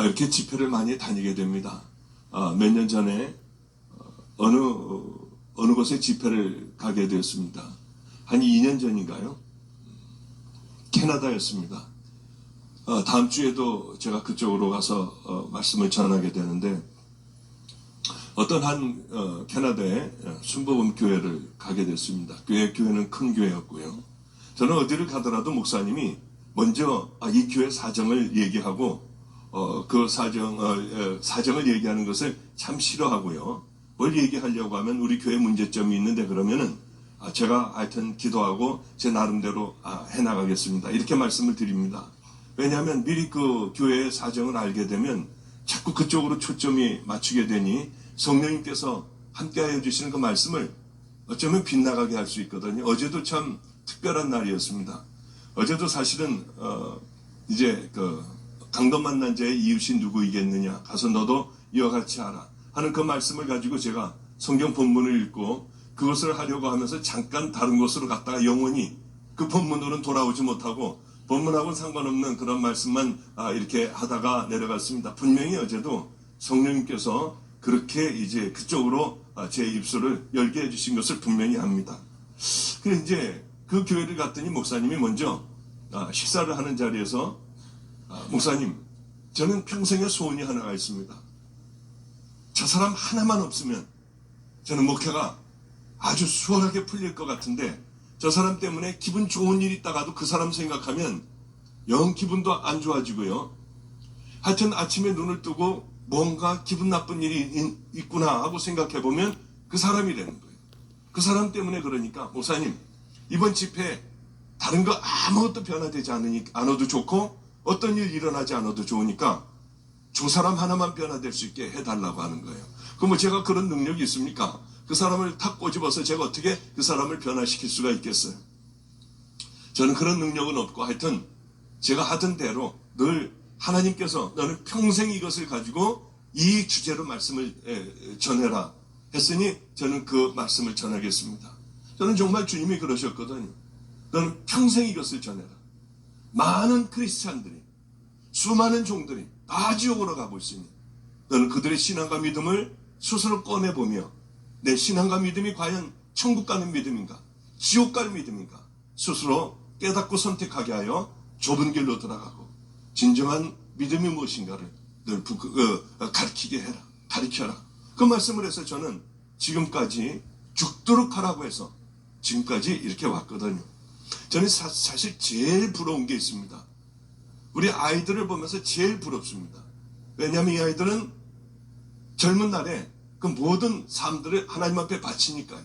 이렇게 집회를 많이 다니게 됩니다. 몇 년 전에 어느 곳에 집회를 가게 되었습니다. 한 2년 전인가요? 캐나다였습니다. 다음 주에도 제가 그쪽으로 가서 말씀을 전하게 되는데, 어떤 한 캐나다의 순복음 교회를 가게 됐습니다. 교회는 큰 교회였고요. 저는 어디를 가더라도 목사님이 먼저 이 교회 사정을 얘기하고 그 사정을 얘기하는 것을 참 싫어하고요. 뭘 얘기하려고 하면 우리 교회 문제점이 있는데 그러면은 제가 하여튼 기도하고 제 나름대로 해나가겠습니다. 이렇게 말씀을 드립니다. 왜냐하면 미리 그 교회의 사정을 알게 되면 자꾸 그쪽으로 초점이 맞추게 되니 성령님께서 함께하여 주시는 그 말씀을 어쩌면 빗나가게 할 수 있거든요. 어제도 참 특별한 날이었습니다. 어제도 사실은 이제 강도 만난 자의 이웃이 누구이겠느냐, 가서 너도 이와 같이 하라 하는 그 말씀을 가지고 제가 성경 본문을 읽고 그것을 하려고 하면서 잠깐 다른 곳으로 갔다가 영원히 그 본문으로는 돌아오지 못하고 본문하고는 상관없는 그런 말씀만 이렇게 하다가 내려갔습니다. 분명히 어제도 성령님께서 그렇게 이제 그쪽으로 제 입술을 열게 해주신 것을 분명히 합니다. 그래서 이제 그 교회를 갔더니 목사님이 먼저 식사를 하는 자리에서 목사님, 저는 평생의 소원이 하나가 있습니다. 저 사람 하나만 없으면 저는 목회가 아주 수월하게 풀릴 것 같은데 저 사람 때문에 기분 좋은 일이 있다가도 그 사람 생각하면 영 기분도 안 좋아지고요. 하여튼 아침에 눈을 뜨고 뭔가 기분 나쁜 일이 있구나 하고 생각해 보면 그 사람이 되는 거예요. 그 사람 때문에 그러니까 목사님, 이번 집회 다른 거 아무것도 변화되지 않아도 좋고 어떤 일 일어나지 않아도 좋으니까 저 사람 하나만 변화될 수 있게 해달라고 하는 거예요. 그럼 제가 그런 능력이 있습니까? 그 사람을 탁 꼬집어서 제가 어떻게 그 사람을 변화시킬 수가 있겠어요? 저는 그런 능력은 없고 하여튼 제가 하던 대로 늘 하나님께서 너는 평생 이것을 가지고 이 주제로 말씀을 전해라 했으니 저는 그 말씀을 전하겠습니다. 저는 정말 주님이 그러셨거든요. 너는 평생 이것을 전해라. 많은 크리스찬들이, 수많은 종들이 다 지옥으로 가고 있으니 너는 그들의 신앙과 믿음을 스스로 꺼내보며 내 신앙과 믿음이 과연 천국 가는 믿음인가, 지옥 갈 믿음인가 스스로 깨닫고 선택하게 하여 좁은 길로 들어가고 진정한 믿음이 무엇인가를 늘 가르쳐라. 그 말씀을 해서 저는 지금까지 죽도록 하라고 해서 지금까지 이렇게 왔거든요. 저는 사실 제일 부러운 게 있습니다. 우리 아이들을 보면서 제일 부럽습니다. 왜냐하면 이 아이들은 젊은 날에 그 모든 삶들을 하나님 앞에 바치니까요.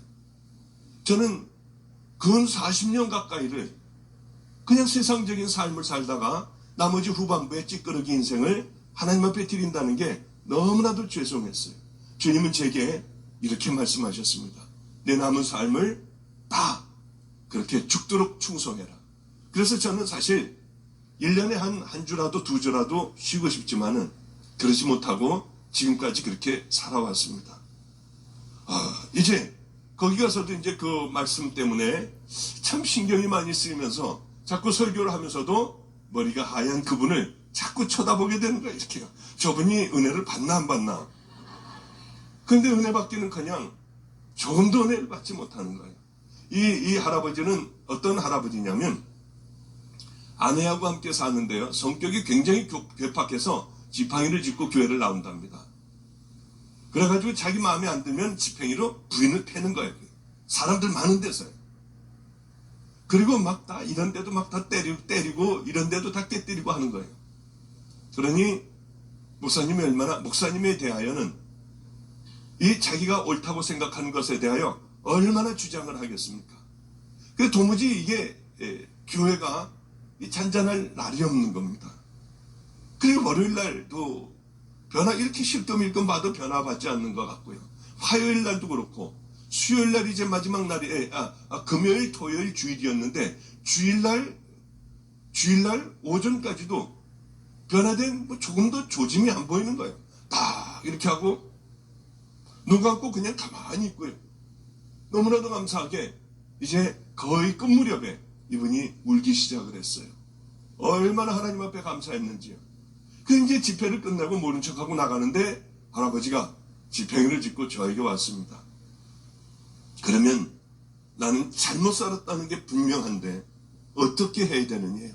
저는 근 40년 가까이를 그냥 세상적인 삶을 살다가 나머지 후반부의 찌끄러기 인생을 하나님 앞에 드린다는 게 너무나도 죄송했어요. 주님은 제게 이렇게 말씀하셨습니다. 내 남은 삶을 다 그렇게 죽도록 충성해라. 그래서 저는 사실 1년에 한 주라도 2주라도 쉬고 싶지만은 그러지 못하고 지금까지 그렇게 살아왔습니다. 이제 거기 가서도 이제 그 말씀 때문에 참 신경이 많이 쓰이면서 자꾸 설교를 하면서도 머리가 하얀 그분을 자꾸 쳐다보게 되는 거예요. 이렇게요. 저분이 은혜를 받나 안 받나. 근데 은혜 받기는 그냥 조금도 은혜를 받지 못하는 거예요. 이 할아버지는 어떤 할아버지냐면 아내하고 함께 사는데요. 성격이 굉장히 괴팍해서 지팡이를 짚고 교회를 나온답니다. 그래가지고 자기 마음에 안 들면 지팡이로 부인을 패는 거예요. 사람들 많은 데서요. 그리고 막 다 이런 데도 막 다 때리고 이런 데도 다 깨때리고 하는 거예요. 그러니 목사님에 대하여는 이 자기가 옳다고 생각하는 것에 대하여 얼마나 주장을 하겠습니까? 그 도무지 이게 교회가 잔잔할 날이 없는 겁니다. 그리고 월요일 날도 이렇게 실금일금 봐도 변화받지 않는 것 같고요. 화요일 날도 그렇고 수요일 날 이제 마지막 날이 금요일, 토요일, 주일이었는데 주일날 오전까지도 변화된 조금도 조짐이 안 보이는 거예요. 딱 이렇게 하고 눈 감고 그냥 가만히 있고요. 너무나도 감사하게 이제 거의 끝 무렵에 이분이 울기 시작을 했어요. 얼마나 하나님 앞에 감사했는지요. 그 이제 집회를 끝나고 모른 척하고 나가는데 할아버지가 집행유를 짓고 저에게 왔습니다. 그러면 나는 잘못 살았다는 게 분명한데 어떻게 해야 되느냐요.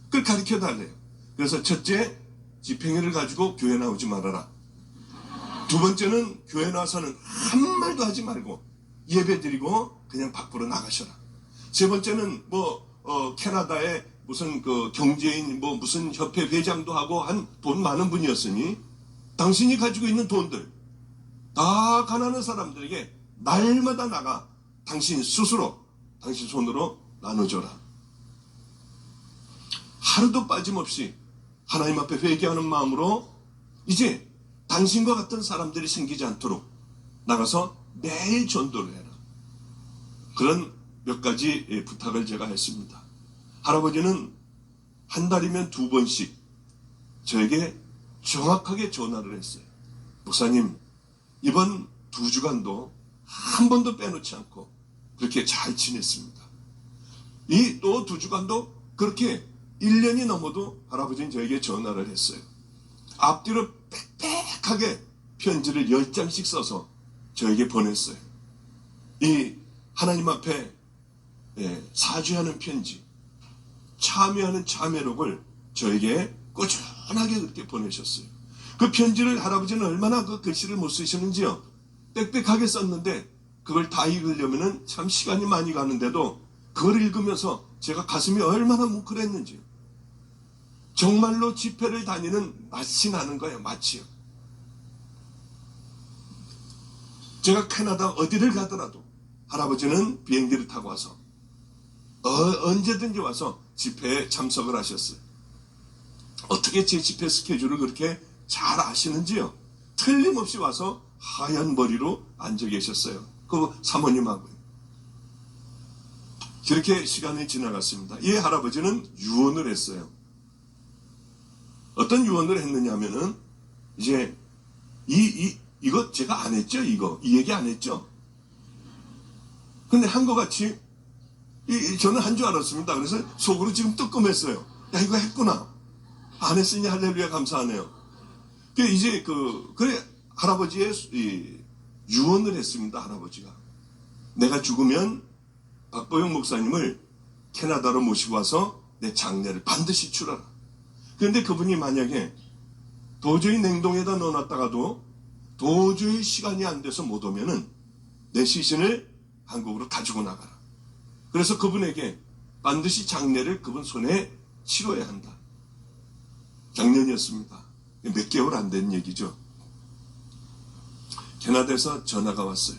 그걸 가르쳐 달래요. 그래서 첫째, 집행유를 가지고 교회 나오지 말아라. 두 번째는 교회 나와서는 한 말도 하지 말고 예배 드리고 그냥 밖으로 나가셔라. 세 번째는 캐나다에 무슨 그 경제인 무슨 협회 회장도 하고 한 돈 많은 분이었으니 당신이 가지고 있는 돈들 다 가난한 사람들에게 날마다 나가 당신 스스로 당신 손으로 나눠줘라. 하루도 빠짐없이 하나님 앞에 회개하는 마음으로 이제 당신과 같은 사람들이 생기지 않도록 나가서 매일 전도를 해라. 그런 몇 가지 부탁을 제가 했습니다. 할아버지는 한 달이면 2번씩 저에게 정확하게 전화를 했어요. 목사님, 이번 2주간도 한 번도 빼놓지 않고 그렇게 잘 지냈습니다. 이 또 2주간도 그렇게 1년이 넘어도 할아버지는 저에게 전화를 했어요. 앞뒤로 빽빽하게 편지를 10장씩 써서 저에게 보냈어요. 이 하나님 앞에 사죄하는 편지, 참여하는 참회록을 저에게 꾸준하게 그렇게 보내셨어요. 그 편지를 할아버지는 얼마나 그 글씨를 못 쓰시는지요. 빽빽하게 썼는데 그걸 다 읽으려면 참 시간이 많이 가는데도 그걸 읽으면서 제가 가슴이 얼마나 뭉클했는지요. 정말로 집회를 다니는 맛이 나는 거예요. 맛이요. 제가 캐나다 어디를 가더라도 할아버지는 비행기를 타고 와서 언제든지 와서 집회에 참석을 하셨어요. 어떻게 제 집회 스케줄을 그렇게 잘 아시는지요. 틀림없이 와서 하얀 머리로 앉아 계셨어요. 그 사모님하고요. 그렇게 시간이 지나갔습니다. 이 할아버지는 유언을 했어요. 어떤 유언을 했느냐 하면은 이제 이거 제가 안 했죠. 이 얘기 안 했죠. 근데 한 것 같이 저는 한 줄 알았습니다. 그래서 속으로 지금 뜨끔했어요. 야, 이거 했구나. 안 했으니 할렐루야 감사하네요. 이제 그래 할아버지의 유언을 했습니다. 할아버지가 내가 죽으면 박보영 목사님을 캐나다로 모시고 와서 내 장례를 반드시 치러라. 그런데 그분이 만약에 도저히 냉동에다 넣어놨다가도 도저히 시간이 안 돼서 못 오면은 내 시신을 한국으로 가지고 나가라. 그래서 그분에게 반드시 장례를 그분 손에 치러야 한다. 작년이었습니다. 몇 개월 안 된 얘기죠. 캐나다에서 전화가 왔어요.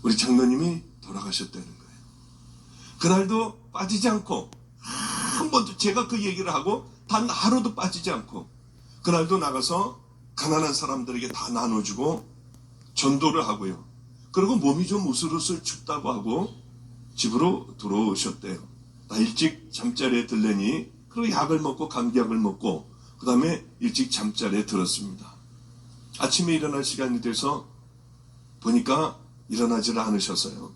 우리 장로님이 돌아가셨다는 거예요. 그날도 빠지지 않고 한 번도 제가 그 얘기를 하고 단 하루도 빠지지 않고 그날도 나가서 가난한 사람들에게 다 나눠주고 전도를 하고요. 그리고 몸이 좀 우슬우슬 춥다고 하고 집으로 들어오셨대요. 나 일찍 잠자리에 들려니 그리고 약을 먹고 감기약을 먹고 그 다음에 일찍 잠자리에 들었습니다. 아침에 일어날 시간이 돼서 보니까 일어나지를 않으셔서요.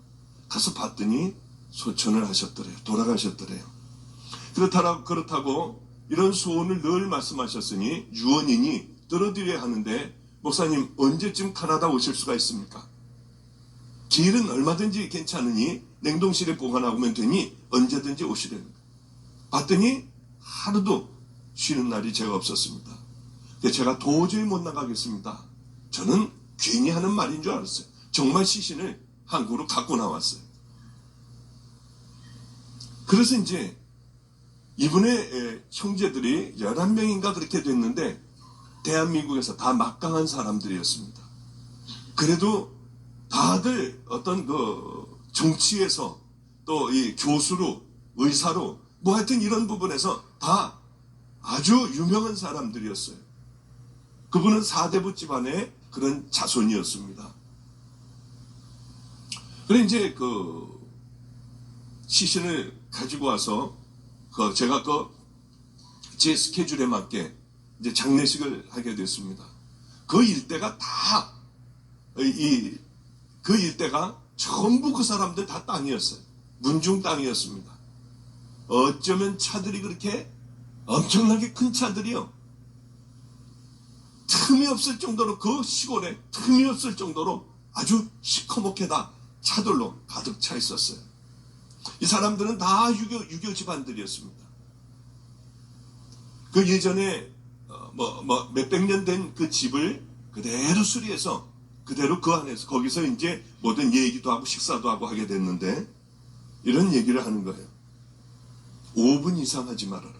가서 봤더니 소천을 하셨더래요. 돌아가셨더래요. 그렇다고 이런 소원을 늘 말씀하셨으니 유언이니 들어드려야 하는데 목사님 언제쯤 캐나다 오실 수가 있습니까? 길은 얼마든지 괜찮으니 냉동실에 보관하면 되니 언제든지 오시랍니다. 봤더니 하루도 쉬는 날이 제가 없었습니다. 제가 도저히 못 나가겠습니다. 저는 괜히 하는 말인 줄 알았어요. 정말 시신을 한국으로 갖고 나왔어요. 그래서 이제 이분의 형제들이 11명인가 그렇게 됐는데 대한민국에서 다 막강한 사람들이었습니다. 그래도 다들 어떤 정치에서 또 이 교수로 의사로 하여튼 이런 부분에서 다 아주 유명한 사람들이었어요. 그분은 사대부 집안의 그런 자손이었습니다. 그래 이제 시신을 가지고 와서 제가 제 스케줄에 맞게 이제 장례식을 하게 됐습니다. 그 일대가 다 그 일대가 전부 그 사람들 다 땅이었어요. 문중 땅이었습니다. 어쩌면 차들이 그렇게 엄청나게 큰 차들이요. 틈이 없을 정도로, 그 시골에 틈이 없을 정도로 아주 시커멓게 다 차들로 가득 차 있었어요. 이 사람들은 다 유교 집안들이었습니다. 그 예전에 몇백 년 된 그 집을 그대로 수리해서 그대로 그 안에서 거기서 이제 모든 얘기도 하고 식사도 하고 하게 됐는데, 이런 얘기를 하는 거예요. 5분 이상 하지 말아라.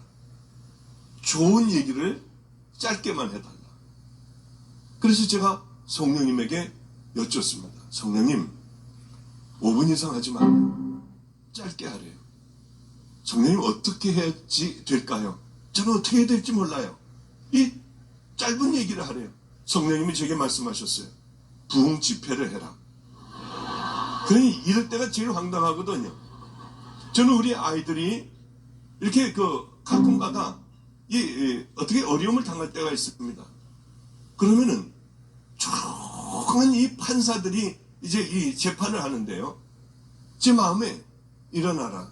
좋은 얘기를 짧게만 해달라. 그래서 제가 성령님에게 여쭙습니다. 성령님, 5분 이상 하지 말아요. 짧게 하래요. 성령님, 어떻게 해야지 될까요? 저는 어떻게 해야 될지 몰라요. 이 짧은 얘기를 하래요. 성령님이 제게 말씀하셨어요. 부흥 집회를 해라. 그러니 이럴 때가 제일 황당하거든요. 저는 우리 아이들이 이렇게 가끔가다 어떻게 어려움을 당할 때가 있습니다. 그러면은 조그만 이 판사들이 이제 이 재판을 하는데요. 제 마음에 일어나라.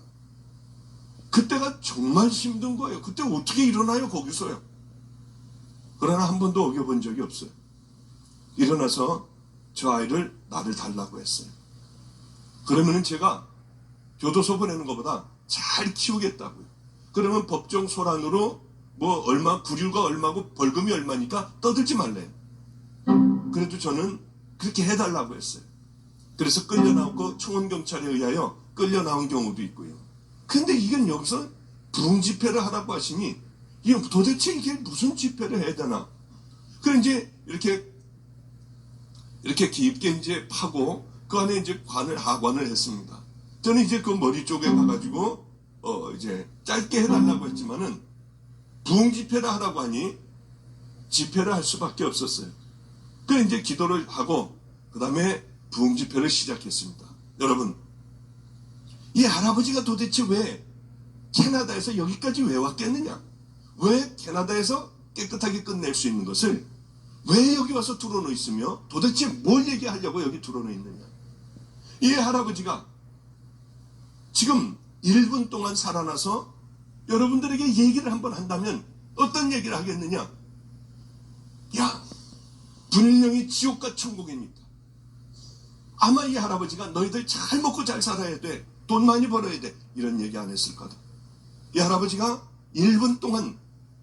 그때가 정말 힘든 거예요. 그때 어떻게 일어나요, 거기서요. 그러나 한 번도 어겨본 적이 없어요. 일어나서 저 아이를 나를 달라고 했어요. 그러면은 제가 교도소 보내는 것보다 잘 키우겠다고요. 그러면 법정 소란으로 구류가 얼마고 벌금이 얼마니까 떠들지 말래요. 그래도 저는 그렇게 해달라고 했어요. 그래서 끌려나오고 청원경찰에 의하여 끌려나온 경우도 있고요. 근데 이건 여기서 부흥 집회를 하라고 하시니, 이게 도대체 이게 무슨 집회를 해야 되나? 그래 이제 이렇게 깊게 이제 파고 그 안에 이제 하관을 했습니다. 저는 이제 그 머리 쪽에 가가지고 이제 짧게 해달라고 했지만은 부흥 집회를 하라고 하니 집회를 할 수밖에 없었어요. 그래 이제 기도를 하고 그 다음에 부흥 집회를 시작했습니다. 여러분, 이 할아버지가 도대체 왜 캐나다에서 여기까지 왜 왔겠느냐? 왜 캐나다에서 깨끗하게 끝낼 수 있는 것을 왜 여기 와서 들어놓 있으며 도대체 뭘 얘기하려고 여기 들어놓 있느냐? 이 할아버지가 지금 1분 동안 살아나서 여러분들에게 얘기를 한번 한다면 어떤 얘기를 하겠느냐? 야, 분명히 지옥과 천국입니다. 아마 이 할아버지가 너희들 잘 먹고 잘 살아야 돼. 돈 많이 벌어야 돼. 이런 얘기 안 했을 거다. 이 할아버지가 1분 동안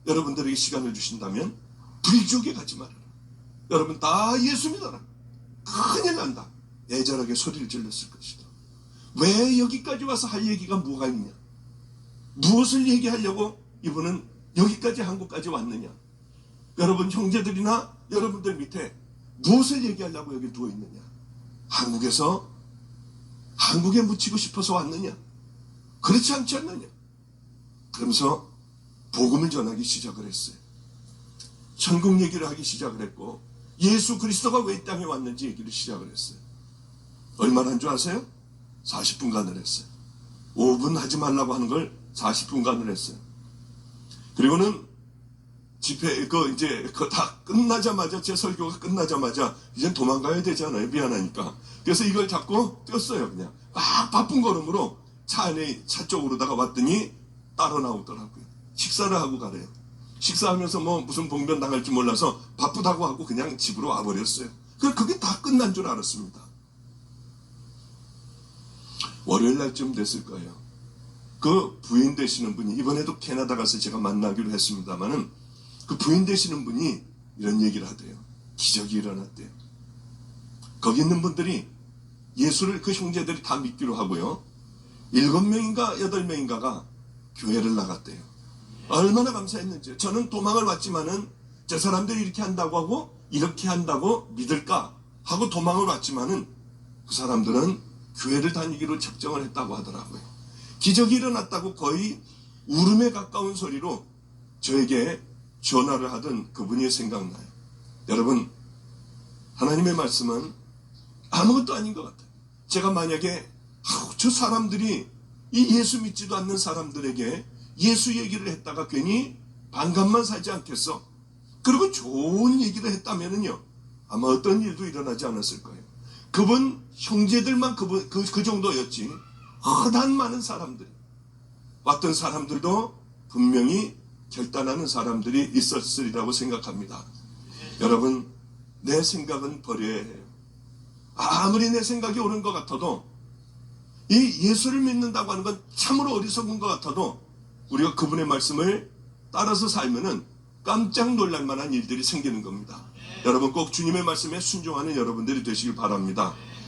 여러분들에게 시간을 주신다면 불지옥에 가지 말아라. 여러분 다 예수 믿어라. 큰일 난다. 애절하게 소리를 질렀을 것이다. 왜 여기까지 와서 할 얘기가 뭐가 있냐? 무엇을 얘기하려고 이분은 여기까지 한국까지 왔느냐? 여러분 형제들이나 여러분들 밑에 무엇을 얘기하려고 여기 누워 있느냐? 한국에 묻히고 싶어서 왔느냐? 그렇지 않지 않느냐? 그러면서 복음을 전하기 시작을 했어요. 천국 얘기를 하기 시작을 했고 예수 그리스도가 왜 이 땅에 왔는지 얘기를 시작을 했어요. 얼마나 한 줄 아세요? 40분간을 했어요. 5분 하지 말라고 하는 걸 40분간을 했어요. 그리고는 집회 다 끝나자마자, 제 설교가 끝나자마자 이젠 도망가야 되잖아요. 미안하니까. 그래서 이걸 잡고 뛰었어요. 그냥 막 바쁜 걸음으로 차 쪽으로다가 왔더니 따로 나오더라고요. 식사를 하고 가래요. 식사하면서 무슨 봉변 당할지 몰라서 바쁘다고 하고 그냥 집으로 와버렸어요. 그게 다 끝난 줄 알았습니다. 월요일 날쯤 됐을 거예요. 그 부인 되시는 분이, 이번에도 캐나다 가서 제가 만나기로 했습니다만은, 그 부인 되시는 분이 이런 얘기를 하대요. 기적이 일어났대요. 거기 있는 분들이 예수를, 그 형제들이 다 믿기로 하고요. 7명인가 8명인가가 교회를 나갔대요. 얼마나 감사했는지. 저는 도망을 왔지만은 저 사람들이 이렇게 한다고 하고 이렇게 한다고 믿을까 하고 도망을 왔지만은 그 사람들은 교회를 다니기로 작정을 했다고 하더라고요. 기적이 일어났다고 거의 울음에 가까운 소리로 저에게 전화를 하던 그분이 생각나요. 여러분, 하나님의 말씀은 아무것도 아닌 것 같아요. 제가 만약에 저 사람들이 이 예수 믿지도 않는 사람들에게 예수 얘기를 했다가 괜히 반감만 사지 않겠어? 그리고 좋은 얘기를 했다면은요, 아마 어떤 일도 일어나지 않았을 거예요. 그분 형제들만 그 정도였지. 흔한 많은 사람들이 왔던 사람들도 분명히 결단하는 사람들이 있었으리라고 생각합니다. 여러분, 내 생각은 버려야 해요. 아무리 내 생각이 옳은 것 같아도, 이 예수를 믿는다고 하는 건 참으로 어리석은 것 같아도 우리가 그분의 말씀을 따라서 살면은 깜짝 놀랄 만한 일들이 생기는 겁니다. 여러분 꼭 주님의 말씀에 순종하는 여러분들이 되시길 바랍니다.